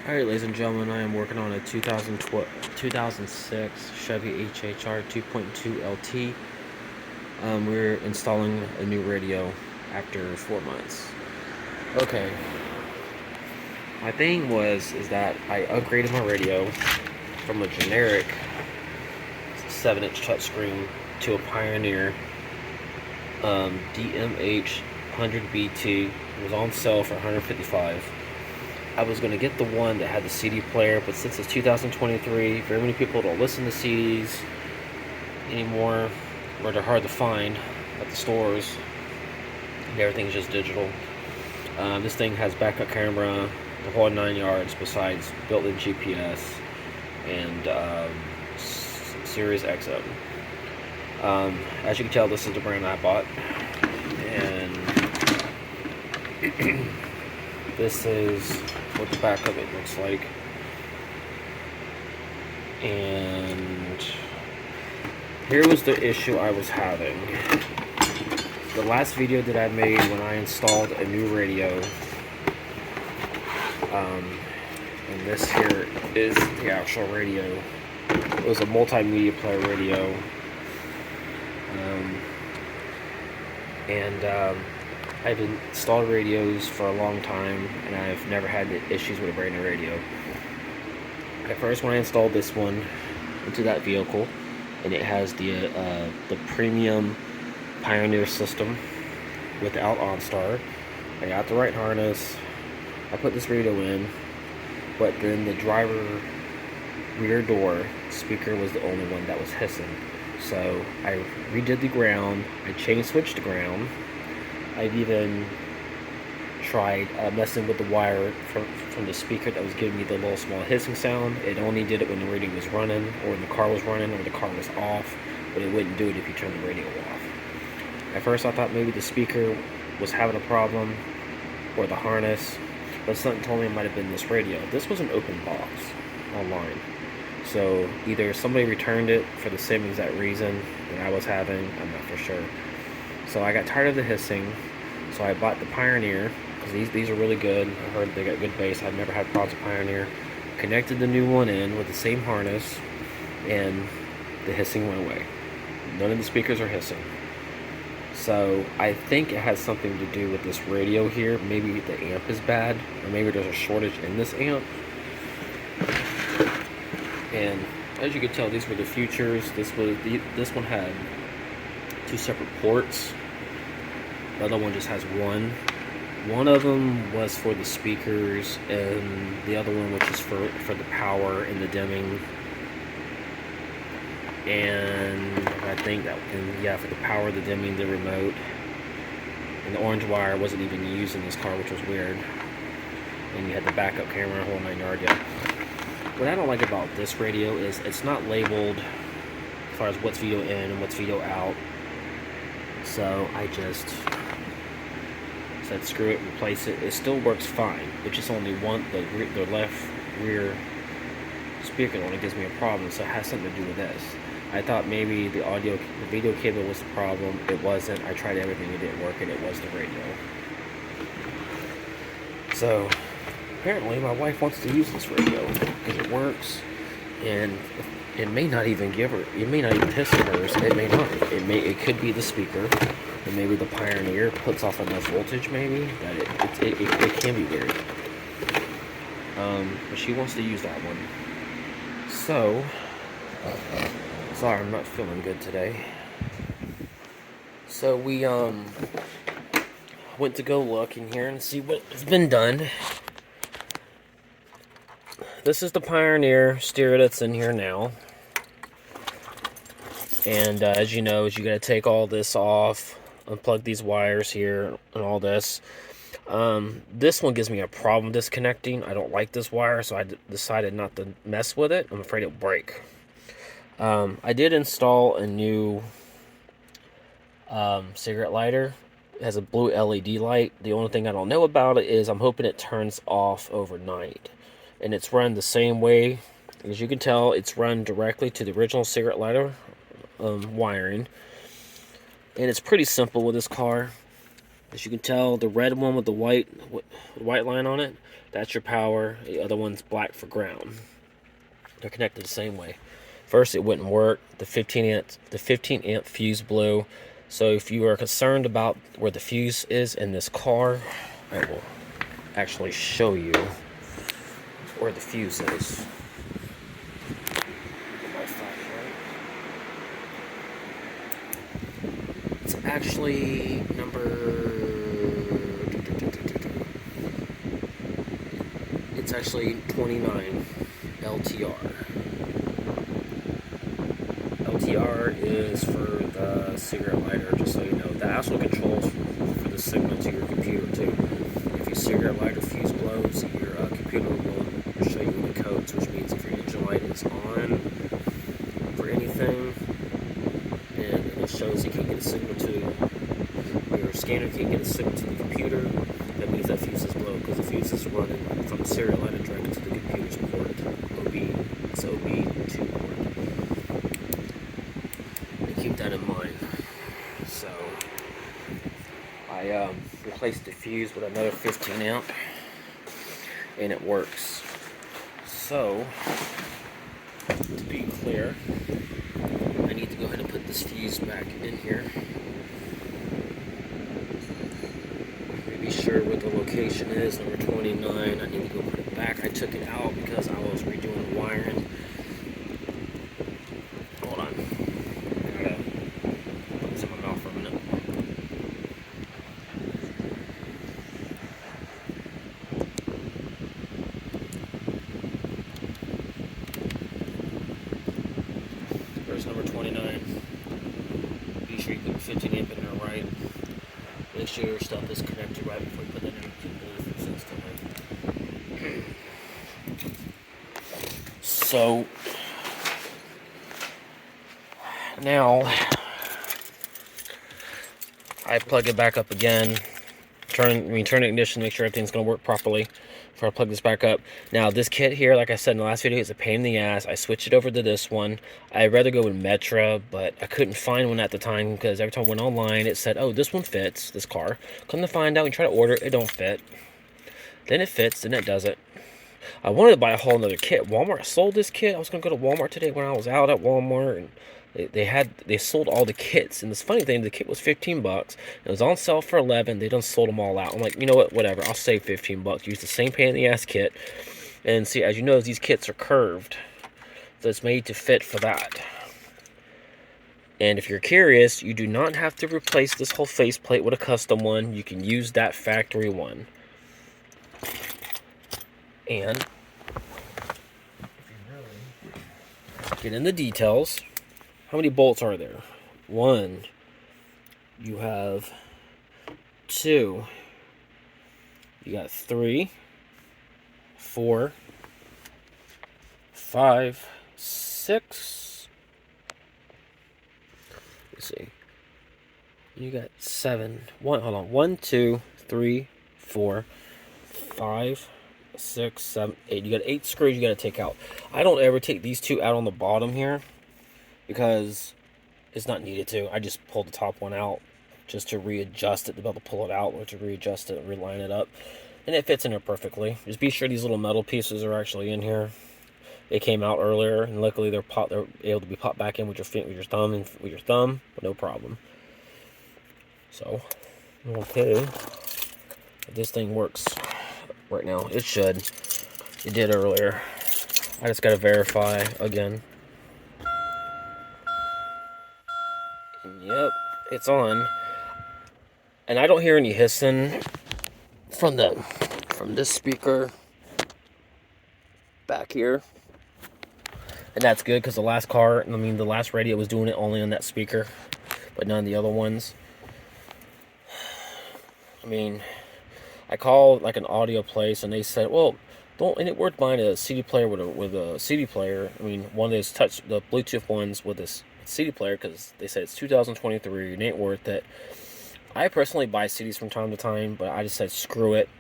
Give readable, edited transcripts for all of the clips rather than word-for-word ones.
Alright, ladies and gentlemen, I am working on a 2006 Chevy HHR 2.2 LT. We're installing a new radio after 4 months. Okay, my thing is that I upgraded my radio from a generic 7-inch touchscreen to a Pioneer DMH 100BT. It was on sale for $155. I was going to get the one that had the CD player, but since it's 2023, very many people don't listen to CDs anymore, or they're hard to find at the stores, and everything's just digital. This thing has backup camera, the whole 9 yards, besides built-in GPS and Sirius XM. As you can tell, this is the brand I bought, and this is what the back of it looks like. And here was the issue I was having. The last video that I made when I installed a new radio, and this here is the actual radio. It was a multimedia player radio. I've installed radios for a long time, and I've never had issues with a brand new radio. At first, when I installed this one into that vehicle, and it has the premium Pioneer system without OnStar, I got the right harness, I put this radio in, but then the driver rear door speaker was the only one that was hissing. So I redid the ground, I switched the ground. I've even tried messing with the wire from the speaker that was giving me the little small hissing sound. It only did it when the radio was running, or when the car was running, or the car was off, but it wouldn't do it if you turned the radio off. At first I thought maybe the speaker was having a problem, or the harness, but something told me it might have been this radio. This was an open box online. So either somebody returned it for the same exact reason that I was having, I'm not for sure. So I got tired of the hissing, so I bought the Pioneer, because these are really good. I heard they got good bass. I've never had problems with Pioneer. Connected the new one in with the same harness, and the hissing went away. None of the speakers are hissing. So I think it has something to do with this radio here. Maybe the amp is bad, or maybe there's a shortage in this amp. And as you can tell, these were the futures. This one had 2 separate ports. The other one just has one. One of them was for the speakers, and the other one, which is for the power and the dimming. And I think that, and yeah, for the power, the dimming, the remote. And the orange wire wasn't even used in this car, which was weird. And you had the backup camera, whole 9 yard. Yeah. What I don't like about this radio is it's not labeled as far as what's video in and what's video out. So I just said screw it, replace it. It still works fine. It's just only the left rear speaker only gives me a problem, so it has something to do with this. I thought maybe the video cable was the problem. It wasn't. I tried everything, it didn't work, and it was the radio. So apparently my wife wants to use this radio because it works, and it may not even piss at hers. It may not. It could be the speaker, and maybe the Pioneer puts off enough voltage, maybe that it can be weird. But she wants to use that one. So sorry, I'm not feeling good today. So we went to go look in here and see what's been done. This is the Pioneer stereo that's in here now. And as you know, you gotta take all this off, unplug these wires here and all this. This one gives me a problem disconnecting. I don't like this wire, so I decided not to mess with it. I'm afraid it'll break. I did install a new cigarette lighter. It has a blue LED light. The only thing I don't know about it is I'm hoping it turns off overnight. And it's run the same way. As you can tell, it's run directly to the original cigarette lighter wiring. And it's pretty simple with this car. As you can tell, the red one with the white line on it, that's your power. The other one's black for ground. They're connected the same way. First, it wouldn't work. The 15 amp fuse blew. So if you are concerned about where the fuse is in this car, I will actually show you where the fuse is. It's actually it's actually 29 LTR. LTR is for the cigarette lighter, just so you know. The actual controls for the signal to your computer too. If your cigarette lighter fuse blows, your computer will show you the codes, which means if your engine light is on for anything, and it shows you can't get a signal to your scanner, can't get a signal to the computer, that means that fuse is blown, because the fuse is running from the serial lighter directly to the computer's port. It's OB2 port. Keep that in mind. So I replaced the fuse with another 15 amp, and it works. So to be clear, I need to go ahead and put this fuse back in here. Be sure where the location is, number 29. I need to go put it back. I took it out because I was redoing the wiring. Hold on. I gotta put this in my mouth for a minute. There's number 29. Be sure you put 15 amp in there right. Make sure your stuff is connected right before you put that in. So now I plug it back up again. Turn the ignition, make sure everything's going to work properly before I plug this back up. Now this kit here, like I said in the last video, is a pain in the ass. I switched it over to this one. I'd rather go with Metra, but I couldn't find one at the time because every time I went online it said, oh, this one fits, this car. Come to find out, we try to order it, it don't fit. Then it fits, then it doesn't. I wanted to buy a whole other kit. Walmart sold this kit. I was going to go to Walmart today when I was out at Walmart, and they sold all the kits. And this funny thing, the kit was $15. It was on sale for $11. They done sold them all out. I'm like, you know what? Whatever. I'll save $15. Use the same pain in the ass kit. And see, as you know, these kits are curved, so it's made to fit for that. And if you're curious, you do not have to replace this whole faceplate with a custom one. You can use that factory one. And if you really get in the details, how many bolts are there? 1. You have 2. You got 3, 4, 5, 6. Let's see. You got 7. Hold on. 1, 2, 3, 4, 5, 6, 7, 8. You got 8 screws you got to take out. I don't ever take these 2 out on the bottom here because it's not needed to. I just pulled the top one out just to readjust it, to be able to pull it out or to readjust it and reline it up. And it fits in there perfectly. Just be sure these little metal pieces are actually in here. They came out earlier, and luckily they're able to be popped back in with your thumb, but no problem. So, okay, this thing works right now. It should. It did earlier. I just gotta verify again. And yep, it's on. And I don't hear any hissing from this speaker back here. And that's good because the last radio was doing it only on that speaker, but none of the other ones. I mean, I called like an audio place and they said, well, ain't it worth buying a CD player with a CD player? I mean, one of those the Bluetooth ones with this CD player, because they said it's 2023, it ain't worth it. I personally buy CDs from time to time, but I just said screw it.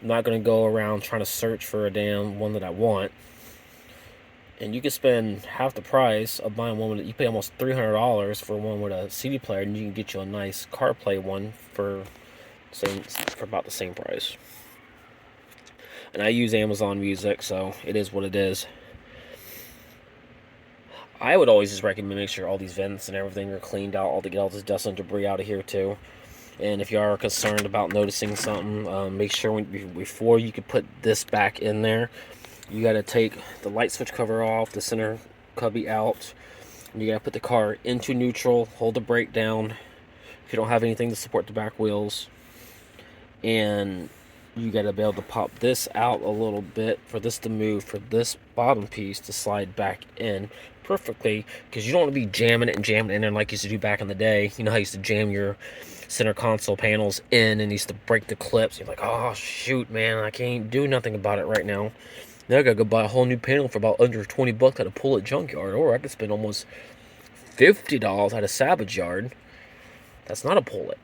I'm not going to go around trying to search for a damn one that I want. And you can spend half the price of buying one you pay almost $300 for one with a CD player, and you can get you a nice CarPlay one for for about the same price. And I use Amazon Music, so it is what it is. I would always just recommend make sure all these vents and everything are cleaned out, get all this dust and debris out of here too. And if you are concerned about noticing something, make sure before you could put this back in there, you got to take the light switch cover off, the center cubby out. You got to put the car into neutral, hold the brake down if you don't have anything to support the back wheels. And you got to be able to pop this out a little bit for this to move, for this bottom piece to slide back in perfectly, because you don't want to be jamming it in there like you used to do back in the day. You know how you used to jam your center console panels in and used to break the clips. You're like, oh shoot, man, I can't do nothing about it right now. Now I gotta go buy a whole new panel for about under 20 bucks at a pull-it junkyard, or I could spend almost $50 at a salvage yard. That's not a pull-it.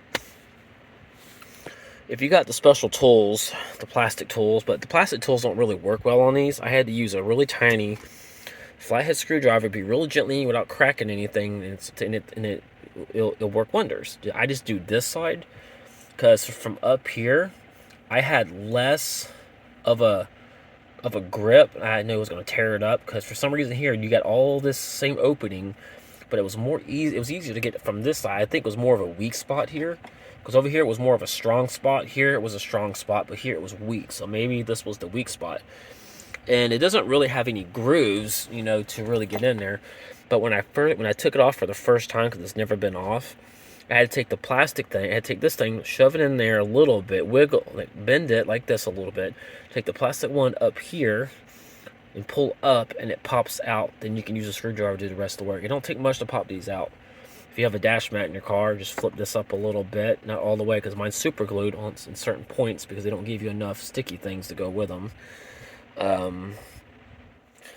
If you got the special tools, the plastic tools, but the plastic tools don't really work well on these. I had to use a really tiny flathead screwdriver, be really gently without cracking anything, and it'll work wonders. I just do this side because from up here, I had less of a grip. I knew it was going to tear it up because for some reason here you got all this same opening, but it was easier to get it from this side. I think it was more of a weak spot here, because over here it was more of a strong spot. Here it was a strong spot, but here it was weak. So maybe this was the weak spot. And it doesn't really have any grooves, you know, to really get in there. But when I took it off for the first time, because it's never been off, I had to take the plastic thing, I had to take this thing, shove it in there a little bit, wiggle, like bend it like this a little bit, take the plastic one up here, and pull up, and it pops out. Then you can use a screwdriver to do the rest of the work. It don't take much to pop these out. If you have a dash mat in your car, just flip this up a little bit, not all the way, because mine's super glued on in certain points because they don't give you enough sticky things to go with them.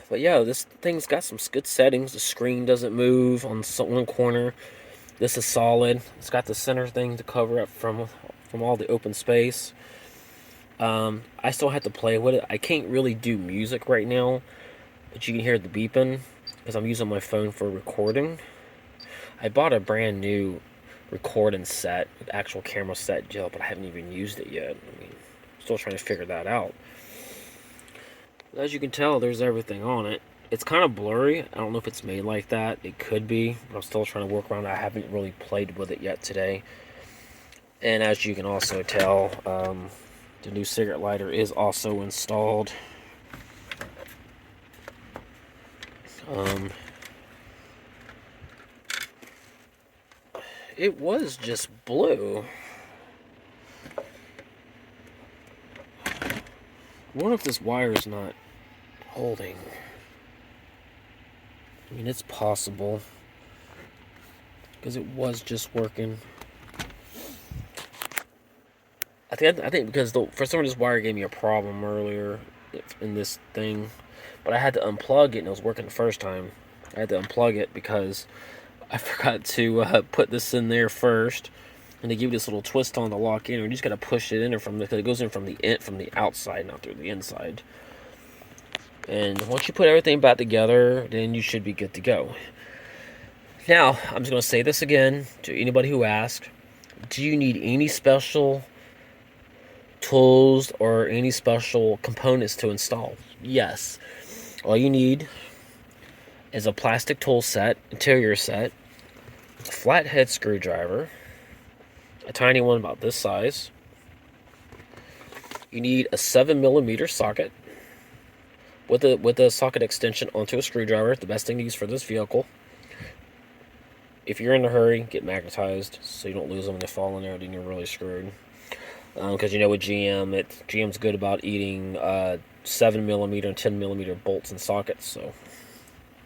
But yeah, this thing's got some good settings. The screen doesn't move on one corner. This is solid. It's got the center thing to cover up from all the open space. I still have to play with it. I can't really do music right now, but you can hear the beeping because I'm using my phone for recording. I bought a brand new recording set, actual camera set gel, but I haven't even used it yet. I mean, I'm still trying to figure that out. As you can tell, there's everything on it. It's kind of blurry. I don't know if it's made like that. It could be, but I'm still trying to work around it. I haven't really played with it yet today. And as you can also tell, the new cigarette lighter is also installed. It was just blue. I wonder if this wire is not holding. I mean, it's possible, because it was just working. I think because for some reason this wire gave me a problem earlier in this thing, but I had to unplug it and it was working the first time. I had to unplug it because I forgot to put this in there first, and they give you this little twist on to lock in. You just gotta push it in there because it goes in from the outside, not through the inside. And once you put everything back together, then you should be good to go. Now, I'm just going to say this again to anybody who asked. Do you need any special tools or any special components to install? Yes. All you need is a plastic tool set, interior set, a flathead screwdriver, a tiny one about this size. You need a 7mm socket with a socket extension onto a screwdriver. The best thing to use for this vehicle. If you're in a hurry, get magnetized so you don't lose them when they fall in there, then you're really screwed. Because you know with GM's good about eating 7mm and 10mm bolts and sockets. So,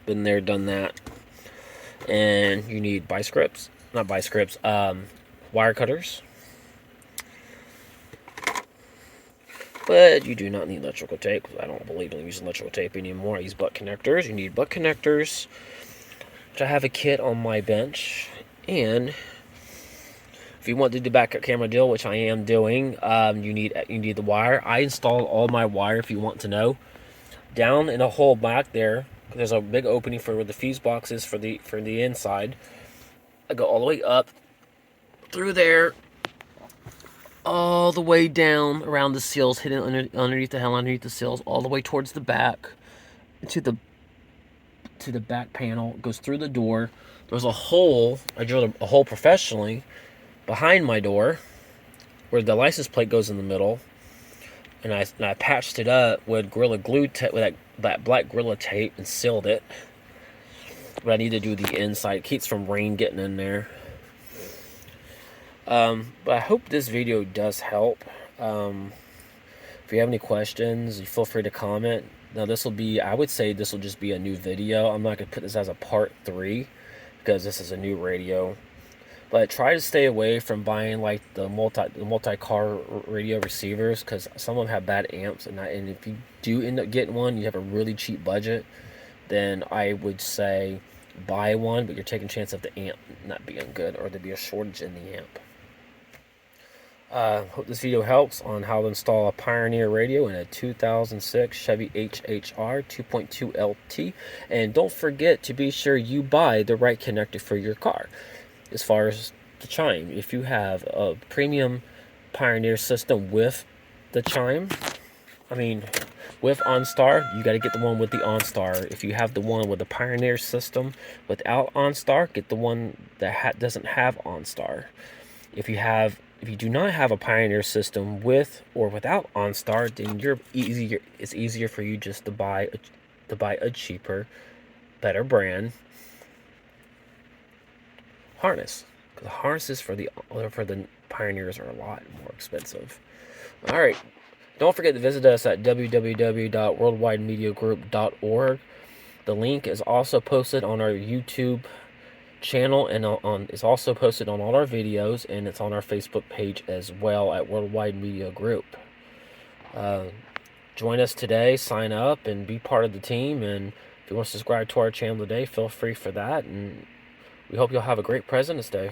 been there, done that. And you need wire cutters. But you do not need electrical tape, because I don't believe in using electrical tape anymore. I use butt connectors. You need butt connectors, which I have a kit on my bench. And if you want to do the backup camera deal, which I am doing, you need the wire. I installed all my wire, if you want to know, down in a hole back there. There's a big opening for where the fuse box is for the inside. I go all the way up through there, all the way down around the seals, hidden underneath the hell, underneath the seals, all the way towards the back, to the back panel. It goes through the door. There's a hole. I drilled a hole professionally behind my door, where the license plate goes in the middle, and I patched it up with Gorilla Glue with that black Gorilla tape and sealed it. But I need to do the inside. It keeps from rain getting in there. But I hope this video does help. If you have any questions, you feel free to comment. Now I would say this will just be a new video. I'm not going to put this as a part 3 because this is a new radio. But try to stay away from buying like the multi-car radio receivers, because some of them have bad amps, and if you do end up getting one, you have a really cheap budget, then I would say buy one, but you're taking a chance of the amp not being good or there be a shortage in the amp. Hope this video helps on how to install a Pioneer radio in a 2006 Chevy HHR 2.2 LT. And don't forget to be sure you buy the right connector for your car. As far as the chime, if you have a premium Pioneer system with the chime, with OnStar, you got to get the one with the OnStar. If you have the one with the Pioneer system without OnStar, get the one that doesn't have OnStar. If you do not have a Pioneer system with or without OnStar, then it's easier for you just to buy a cheaper, better brand harness. The harnesses for the Pioneers are a lot more expensive. All right. Don't forget to visit us at www.worldwidemediagroup.org. The link is also posted on our YouTube channel, and it's also posted on all our videos, and it's on our Facebook page as well at Worldwide Media Group. Join us today, sign up, and be part of the team. And if you want to subscribe to our channel today, feel free for that. And we hope you'll have a great President's Day.